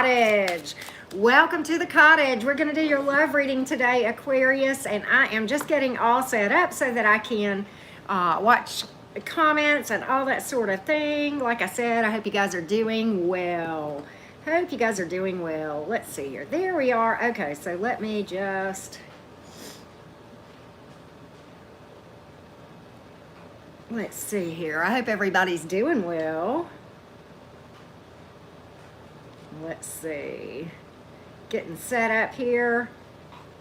cottage. Welcome to the cottage. We're going to do your love reading today, Aquarius, and I am just getting all set up so that I can watch the comments and all that sort of thing. Like I said, I hope you guys are doing well. Hope you guys are doing well. Let's see here. There we are. Okay, so let me just... Let's see here. I hope everybody's doing well. Let's see. Getting set up here.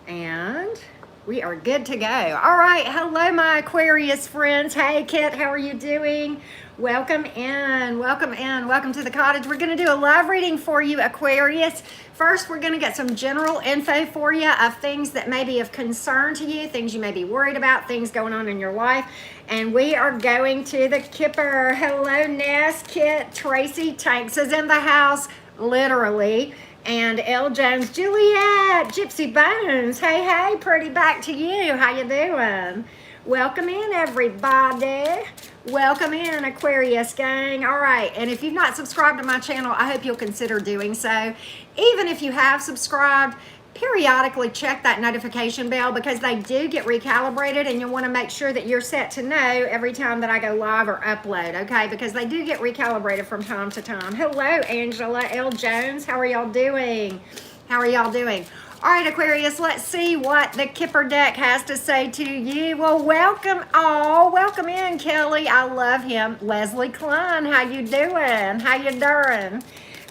And we are good to go. All right. Hello, my Aquarius friends. Hey, Kit. How are you doing? Welcome in. Welcome in. Welcome to the cottage. We're going to do a live reading for you, Aquarius. First, we're going to get some general info for you of things that may be of concern to you, things you may be worried about, things going on in your life. And we are going to the Kipper. Hello, Ness, Kit, Tracy, Tanks is in the house, literally. And L. Jones, Juliet, Gypsy Bones. Hey, hey, pretty, back to you. How you doing? Welcome in, everybody. Welcome in, Aquarius gang. All right, and if you've not subscribed to my channel, I hope you'll consider doing so. Even if you have subscribed, periodically check that notification bell because they do get recalibrated, and you'll want to make sure that you're set to know every time that I go live or upload, okay? Because they do get recalibrated from time to time. Hello, Angela L. Jones. How are y'all doing? How are y'all doing? All right, Aquarius, let's see what the Kipper deck has to say to you. Well, welcome all. Welcome in, Kelly. I love him. Leslie Klein, how you doing? How you doing?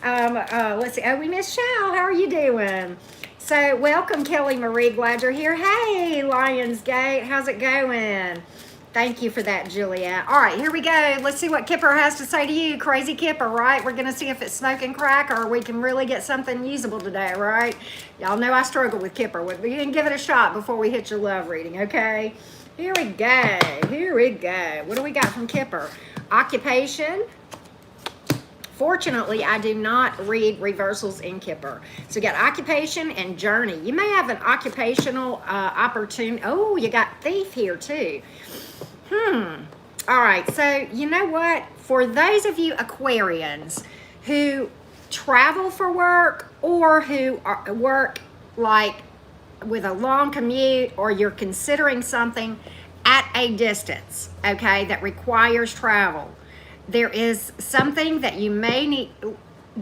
Let's see. Oh, we missed Shao. How are you doing? So, welcome, Kelly Marie. Glad you're here. Hey, Lionsgate. How's it going? Thank you for that, Juliet. All right, here we go. Let's see what Kipper has to say to you. Crazy Kipper, right? We're going to see if it's smoke and crack or we can really get something usable today, right? Y'all know I struggle with Kipper. We can give it a shot before we hit your love reading, okay? Here we go. Here we go. What do we got from Kipper? Occupation. Fortunately, I do not read reversals in Kipper. So you got occupation and journey. You may have an occupational opportunity. Oh, you got thief here too. All right, so you know what? For those of you Aquarians who travel for work or who work like with a long commute, or you're considering something at a distance, okay, that requires travel, there is something that you may need.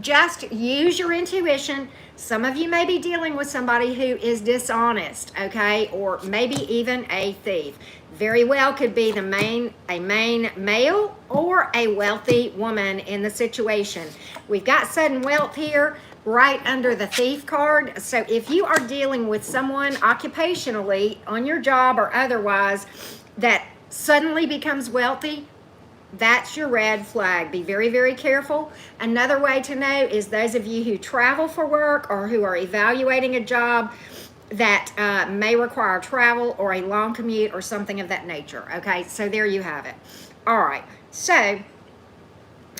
Just use your intuition. Some of you may be dealing with somebody who is dishonest, okay, or maybe even a thief. Very well could be a main male or a wealthy woman in the situation. We've got sudden wealth here right under the thief card. So if you are dealing with someone occupationally on your job or otherwise that suddenly becomes wealthy, that's your red flag. Be very, very careful. Another way to know is those of you who travel for work or who are evaluating a job that may require travel or a long commute or something of that nature. Okay, so there you have it. All right, so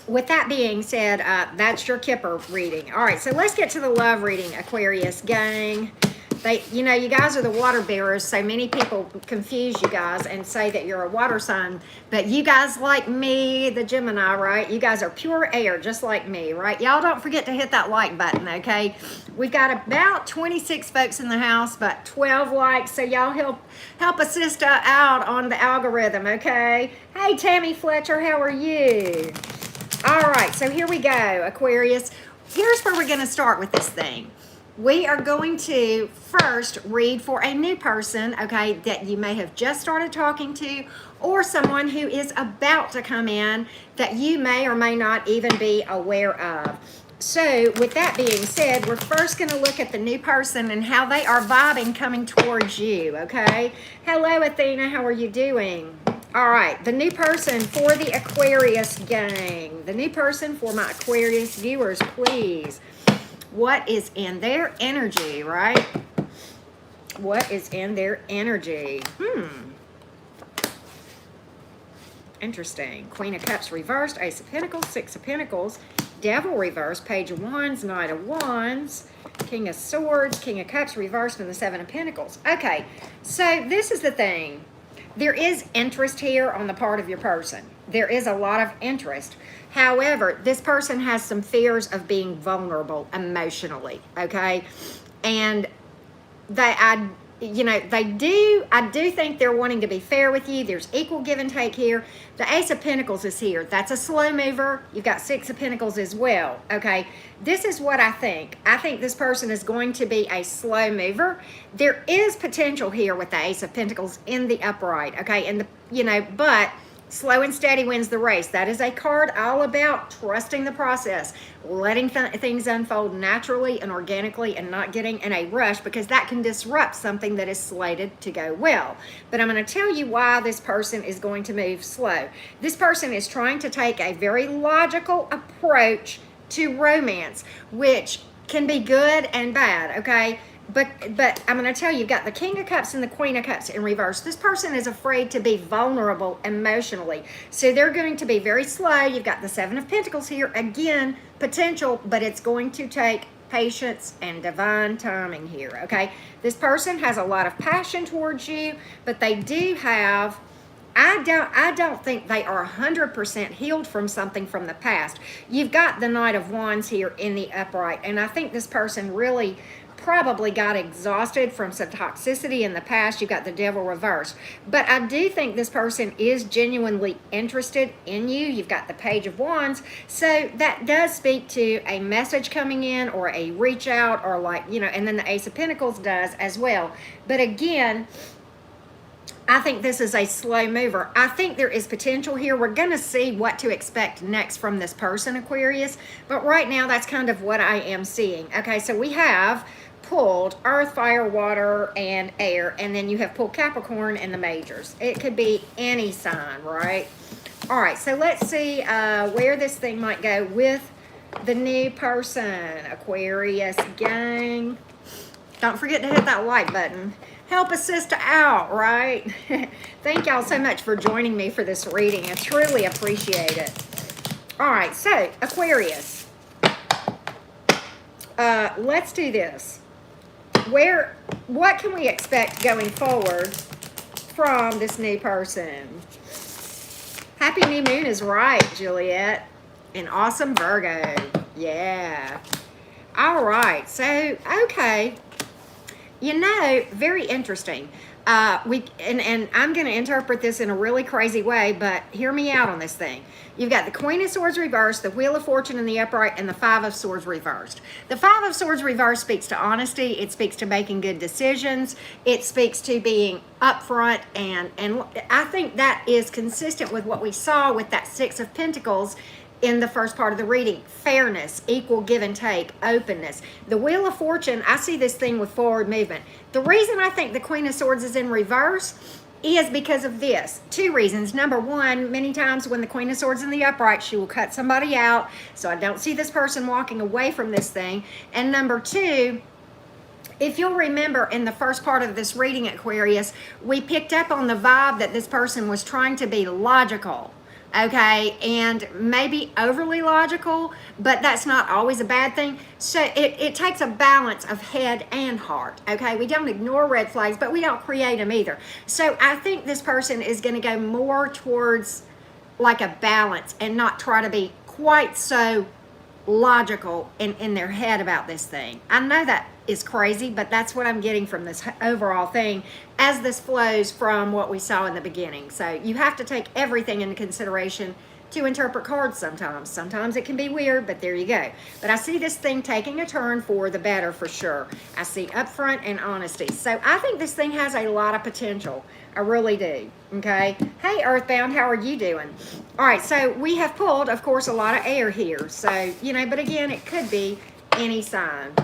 with that being said, that's your Kipper reading. All right, so let's get to the love reading, Aquarius gang. You know, you guys are the water bearers, so many people confuse you guys and say that you're a water sign, but you guys, like me, the Gemini, right? You guys are pure air, just like me, right? Y'all don't forget to hit that like button, okay? We've got about 26 folks in the house, but 12 likes, so y'all help a sister out on the algorithm, okay? Hey, Tammy Fletcher, how are you? All right, so here we go, Aquarius. Here's where we're going to start with this thing. We are going to first read for a new person, okay, that you may have just started talking to, or someone who is about to come in that you may or may not even be aware of. So with that being said, we're first going to look at the new person and how they are vibing coming towards you, okay? Hello, Athena. How are you doing? All right, the new person for the Aquarius gang. The new person for my Aquarius viewers, please. What is in their energy, right? What is in their energy? Interesting. Queen of Cups reversed, Ace of Pentacles, Six of Pentacles, Devil reversed, Page of Wands, Knight of Wands, King of Swords, King of Cups reversed, and the Seven of Pentacles. Okay, so this is the thing. there is interest here on the part of your person. There is a lot of interest. However, this person has some fears of being vulnerable emotionally, okay? And I do think they're wanting to be fair with you. There's equal give and take here. The Ace of Pentacles is here. That's a slow mover. You've got Six of Pentacles as well, okay? This is what I think. I think this person is going to be a slow mover. There is potential here with the Ace of Pentacles in the upright, okay? And but slow and steady wins the race. That is a card all about trusting the process, letting things unfold naturally and organically and not getting in a rush, because that can disrupt something that is slated to go well. But I'm going to tell you why this person is going to move slow. This person is trying to take a very logical approach to romance, which can be good and bad, okay? But I'm going to tell you, you've got the King of Cups and the Queen of Cups in reverse. This person is afraid to be vulnerable emotionally. So they're going to be very slow. You've got the Seven of Pentacles here. Again, potential, but it's going to take patience and divine timing here, okay? This person has a lot of passion towards you, but they do have... I don't think they are 100% healed from something from the past. You've got the Knight of Wands here in the upright, and I think this person really probably got exhausted from some toxicity in the past. You've got the Devil reversed. But I do think this person is genuinely interested in you. You've got the Page of Wands. So that does speak to a message coming in or a reach out, or and then the Ace of Pentacles does as well. But again, I think this is a slow mover. I think there is potential here. We're going to see what to expect next from this person, Aquarius. But right now, that's kind of what I am seeing. Okay, so we have pulled Earth, Fire, Water, and Air. And then you have pulled Capricorn and the majors. It could be any sign, right? All right, so let's see where this thing might go with the new person, Aquarius gang. Don't forget to hit that like button. Help a sister out, right? Thank y'all so much for joining me for this reading. I truly appreciate it. All right, so Aquarius, let's do this. What can we expect going forward from this new person? Happy new moon is right, Juliet. An awesome Virgo. Yeah. All right, so, okay. Very interesting. And I'm going to interpret this in a really crazy way, but hear me out on this thing. You've got the Queen of Swords reversed, the Wheel of Fortune in the upright, and the Five of Swords reversed. The Five of Swords reversed speaks to honesty. It speaks to making good decisions. It speaks to being upfront, and I think that is consistent with what we saw with that Six of Pentacles in the first part of the reading. Fairness, equal give and take, openness. The Wheel of Fortune, I see this thing with forward movement. The reason I think the Queen of Swords is in reverse is because of this. Two reasons. Number one, many times when the Queen of Swords in the upright, she will cut somebody out. So I don't see this person walking away from this thing. And number two, if you'll remember in the first part of this reading, Aquarius, we picked up on the vibe that this person was trying to be logical. Okay, and maybe overly logical, but that's not always a bad thing. So it takes a balance of head and heart. Okay, we don't ignore red flags, but we don't create them either. So I think this person is going to go more towards like a balance and not try to be quite so logical in their head about this thing. I know that is crazy, but that's what I'm getting from this overall thing as this flows from what we saw in the beginning. So you have to take everything into consideration to interpret cards sometimes. Sometimes it can be weird, but there you go. But I see this thing taking a turn for the better for sure. I see upfront and honesty. So I think this thing has a lot of potential. I really do. Okay. Hey, Earthbound, how are you doing? All right. So we have pulled, of course, a lot of air here. So, but again, it could be any sign.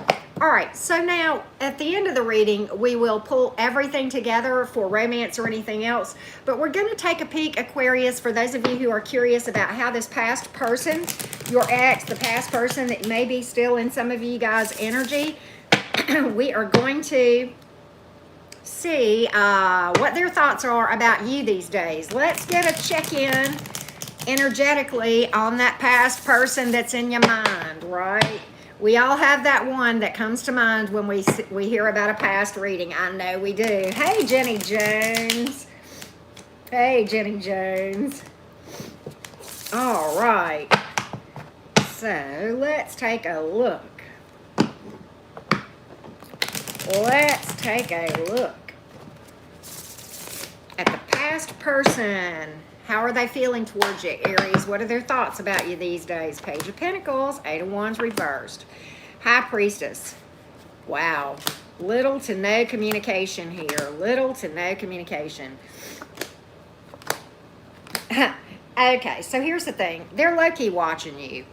All right, so now at the end of the reading, we will pull everything together for romance or anything else. But we're going to take a peek, Aquarius, for those of you who are curious about how this past person, your ex, the past person that may be still in some of you guys' energy, we are going to see what their thoughts are about you these days. Let's get a check-in energetically on that past person that's in your mind, right? We all have that one that comes to mind when we hear about a past reading. I know we do. Hey, Jenny Jones. Hey, Jenny Jones. All right. So let's take a look. Let's take a look at the past person. How are they feeling towards you, Aries? What are their thoughts about you these days? Page of Pentacles, Eight of Wands reversed. High Priestess. Wow. Little to no communication here. Little to no communication. Okay, so here's the thing. They're low-key watching you.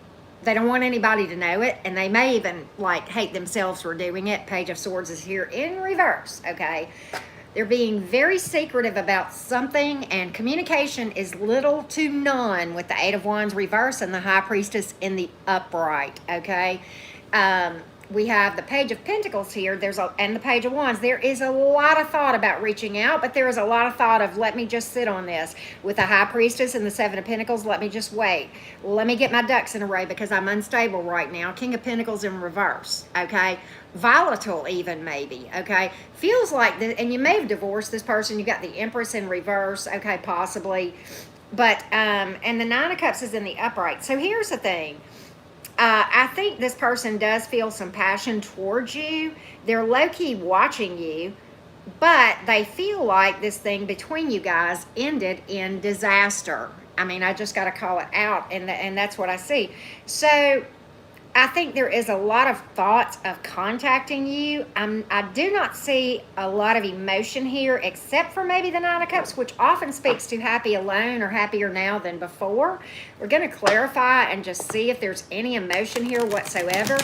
They don't want anybody to know it, and they may even, like, hate themselves for doing it. Page of Swords is here in reverse, okay? They're being very secretive about something, and communication is little to none with the Eight of Wands reverse and the High Priestess in the upright, okay? We have the Page of Pentacles here, and the Page of Wands. There is a lot of thought about reaching out, but there is a lot of thought of, let me just sit on this. With the High Priestess and the Seven of Pentacles, let me just wait. Let me get my ducks in a row because I'm unstable right now. King of Pentacles in reverse, okay? Volatile even, maybe, okay? Feels like, and you may have divorced this person. You got the Empress in reverse, okay, possibly. But, and the Nine of Cups is in the upright. So here's the thing. I think this person does feel some passion towards you. They're low-key watching you, but they feel like this thing between you guys ended in disaster. I mean, I just got to call it out, and that's what I see. So I think there is a lot of thoughts of contacting you. I do not see a lot of emotion here, except for maybe the Nine of Cups, which often speaks to happy alone or happier now than before. We're going to clarify and just see if there's any emotion here whatsoever.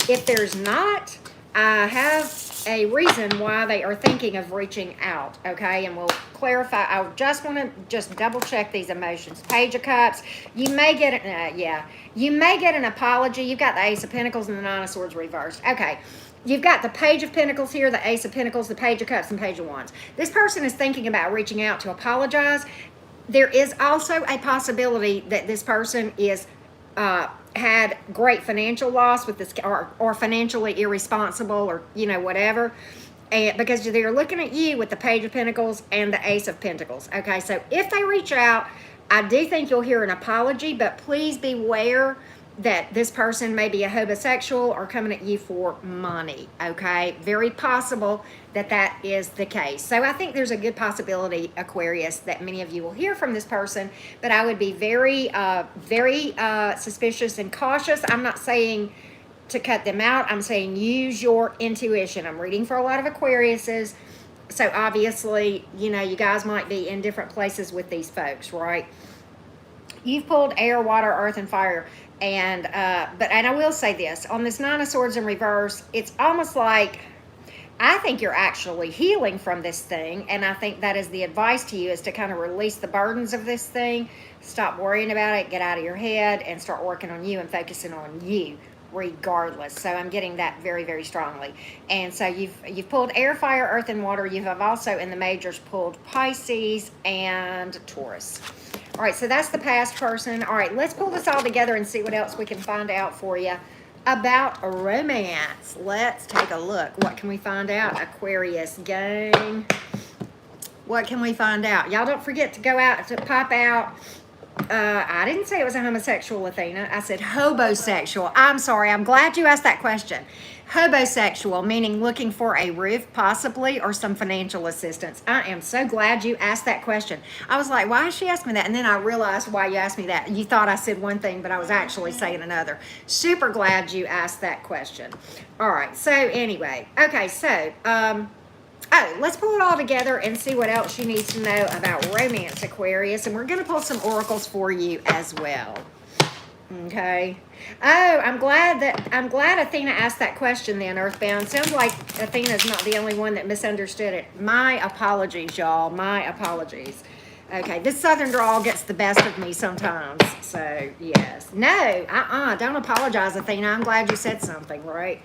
If there's not, I have a reason why they are thinking of reaching out, okay? And we'll clarify. I just want to just double check these emotions. Page of Cups. You may get it. You may get an apology. You've got the Ace of Pentacles and the Nine of Swords reversed. Okay. You've got the Page of Pentacles here, the Ace of Pentacles, the Page of Cups, and Page of Wands. This person is thinking about reaching out to apologize. There is also a possibility that this person is had great financial loss with this, or financially irresponsible, or whatever, and because they're looking at you with the Page of Pentacles and the Ace of Pentacles. Okay, so if they reach out, I do think you'll hear an apology, but please beware that this person may be a homosexual or coming at you for money, okay? Very possible that that is the case. So I think there's a good possibility, Aquarius, that many of you will hear from this person, but I would be very, very suspicious and cautious. I'm not saying to cut them out. I'm saying use your intuition. I'm reading for a lot of Aquariuses, so obviously, you guys might be in different places with these folks, right? You've pulled air, water, earth, and fire. And I will say this, on this Nine of Swords in reverse, it's almost like, I think you're actually healing from this thing, and I think that is the advice to you, is to kind of release the burdens of this thing, stop worrying about it, get out of your head, and start working on you and focusing on you regardless. So I'm getting that very, very strongly. And so you've pulled air, fire, earth, and water. You have also in the majors pulled Pisces and Taurus. All right, so that's the past person. All right, let's pull this all together and see what else we can find out for you about romance. Let's take a look. What can we find out, Aquarius gang? What can we find out? Y'all don't forget to go out, to pop out. I didn't say it was a homosexual, Athena. I said hobosexual. I'm sorry. I'm glad you asked that question. Hobosexual, meaning looking for a roof, possibly, or some financial assistance. I am so glad you asked that question. I was like, why is she asking me that? And then I realized why you asked me that. You thought I said one thing, but I was actually saying another. Super glad you asked that question. All right, so anyway. Okay, so, let's pull it all together and see what else she needs to know about romance, Aquarius. And we're going to pull some oracles for you as well. Okay. Oh, I'm glad Athena asked that question then, Earthbound. Sounds like Athena's not the only one that misunderstood it. My apologies, y'all. My apologies. Okay, this Southern drawl gets the best of me sometimes. So, yes. No, don't apologize, Athena. I'm glad you said something, right?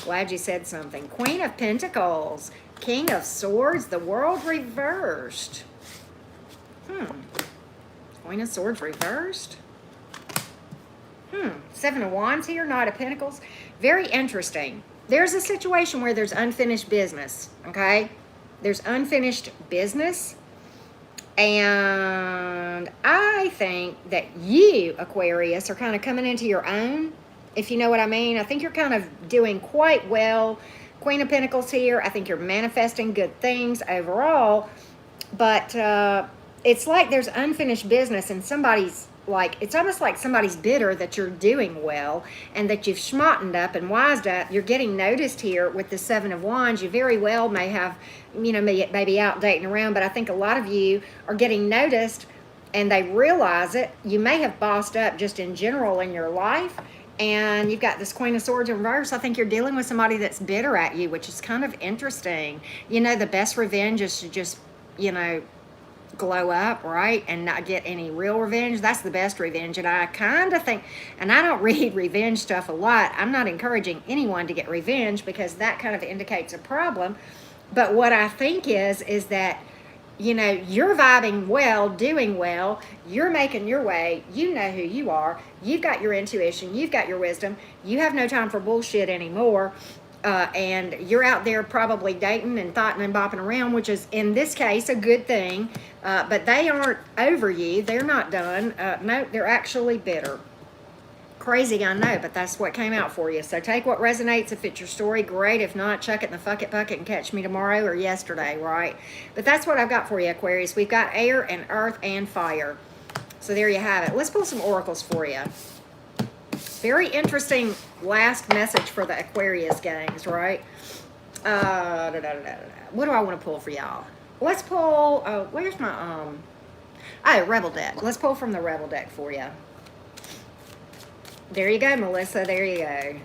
Glad you said something. Queen of Pentacles. King of Swords. The World reversed. Queen of Swords reversed. Seven of Wands here, Knight of Pentacles. Very interesting. There's a situation where there's unfinished business, okay? There's unfinished business. And I think that you, Aquarius, are kind of coming into your own, if you know what I mean. I think you're kind of doing quite well. Queen of Pentacles here. I think you're manifesting good things overall. But it's like there's unfinished business, and somebody's like, it's almost like somebody's bitter that you're doing well and that you've schmottened up and wised up. You're getting noticed here with the Seven of Wands. You very well may have, you know, maybe out dating around, but I think a lot of you are getting noticed and they realize it. You may have bossed up just in general in your life. And you've got this Queen of Swords in reverse. I think you're dealing with somebody that's bitter at you, which is kind of interesting. You know, the best revenge is to just, you know, glow up, right, and not get any real revenge. That's the best revenge. And I kind of think, and I don't read revenge stuff a lot. I'm not encouraging anyone to get revenge because that kind of indicates a problem. But what I think is that, you know, you're vibing well, doing well, you're making your way, you know who you are, you've got your intuition, you've got your wisdom, you have no time for bullshit anymore. And you're out there probably dating and thotting and bopping around, which is, in this case, a good thing. But they aren't over you. They're not done. No, they're actually bitter. Crazy, I know, but that's what came out for you. So take what resonates. If it's your story, great. If not, chuck it in the fuck it bucket and catch me tomorrow or yesterday, right? But that's what I've got for you, Aquarius. We've got air and earth and fire. So there you have it. Let's pull some oracles for you. Very interesting last message for the Aquarius gangs, right? What do I want to pull for y'all? Let's pull, where's my, Rebel deck. Let's pull from the Rebel deck for you. There you go, Melissa. There you go.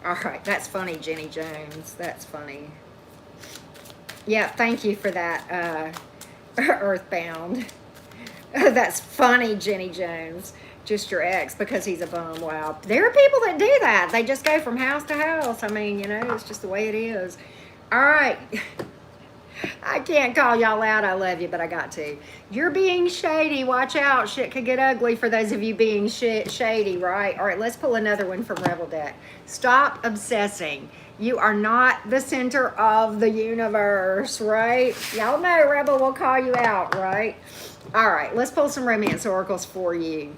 All right. That's funny, Jenny Jones. That's funny. Yeah, thank you for that, Earthbound. That's funny, Jenny Jones. Just your ex because he's a bum. Wow. There are people that do that. They just go from house to house. I mean, you know, it's just the way it is. All right. I can't call y'all out. I love you, but I got to. You're being shady. Watch out. Shit could get ugly for those of you being shady, right? All right, let's pull another one from Rebel Deck. Stop obsessing. You are not the center of the universe, right? Y'all know Rebel will call you out, right? All right, let's pull some romance oracles for you.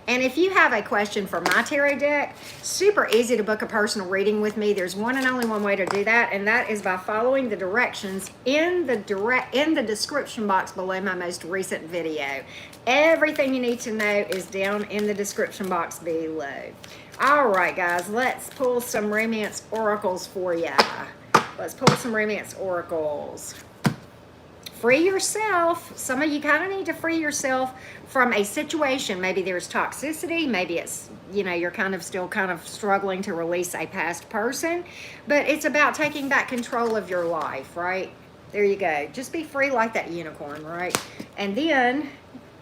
And if you have a question for my tarot deck, super easy to book a personal reading with me. There's one and only one way to do that, and that is by following the directions in the description box below my most recent video. Everything you need to know is down in the description box below. All right, guys, let's pull some romance oracles for you. Let's pull some romance oracles. Free yourself. Some of you kind of need to free yourself from a situation. Maybe there's toxicity. Maybe it's, you know, you're still struggling to release a past person. But it's about taking back control of your life, right? There you go. Just be free like that unicorn, right? And then,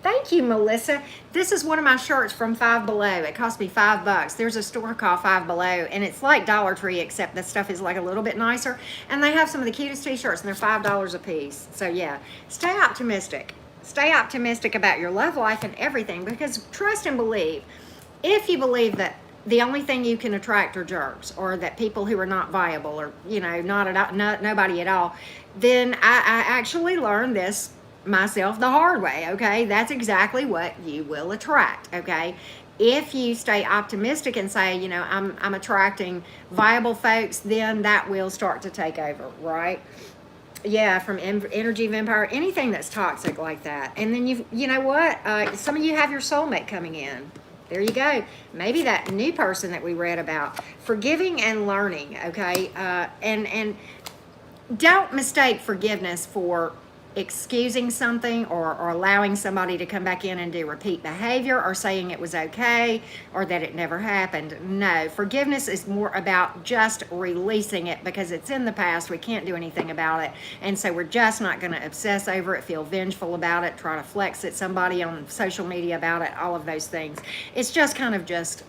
thank you, Melissa. This is one of my shirts from Five Below. It cost me $5. There's a store called Five Below, and it's like Dollar Tree, except the stuff is like a little bit nicer. And they have some of the cutest t-shirts, and they're $5 a piece. So yeah, stay optimistic. Stay optimistic about your love life and everything, because trust and believe. If you believe that the only thing you can attract are jerks, or that people who are not viable, or, you know, nobody at all, then I actually learned this myself the hard way, okay? That's exactly what you will attract, okay? If you stay optimistic and say, you know, I'm attracting viable folks, then that will start to take over, right? Yeah, from energy vampire, anything that's toxic like that. And then you know what? Some of you have your soulmate coming in. There you go. Maybe that new person that we read about. Forgiving and learning, okay? And don't mistake forgiveness for excusing something or allowing somebody to come back in and do repeat behavior, or saying it was okay or that it never happened. No, forgiveness is more about just releasing it because it's in the past. We can't do anything about it, and so we're just not going to obsess over it, feel vengeful about it, try to flex at somebody on social media about it, all of those things. It's just kind of just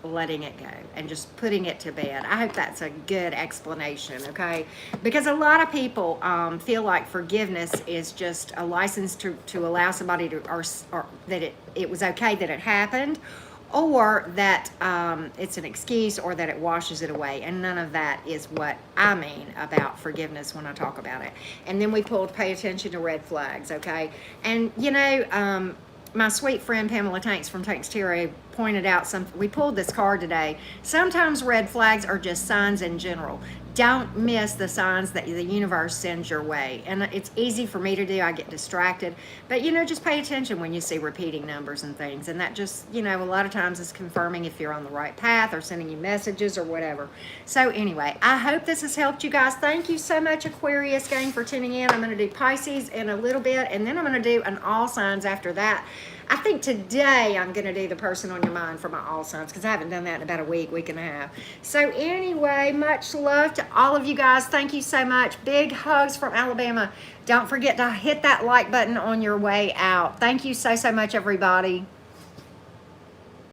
letting it go and just putting it to bed. I hope that's a good explanation, okay? Because a lot of people feel like forgiveness is just a license to allow somebody to, or that it was okay that it happened, or that it's an excuse, or that it washes it away. And none of that is what I mean about forgiveness when I talk about it. And then we pulled pay attention to red flags, okay? And you know, my sweet friend Pamela Tanks from Tanks Tarot pointed out something. We pulled this card today. Sometimes red flags are just signs in general. Don't miss the signs that the universe sends your way. And it's easy for me to do. I get distracted. But, you know, just pay attention when you see repeating numbers and things. And that just, you know, a lot of times is confirming if you're on the right path or sending you messages or whatever. So anyway, I hope this has helped you guys. Thank you so much, Aquarius gang, for tuning in. I'm going to do Pisces in a little bit, and then I'm going to do an all signs after that. I think today I'm going to do the person on your mind for my all signs, because I haven't done that in about a week and a half. So anyway, much love to all of you guys. Thank you so much. Big hugs from Alabama. Don't forget to hit that like button on your way out. Thank you so much, everybody.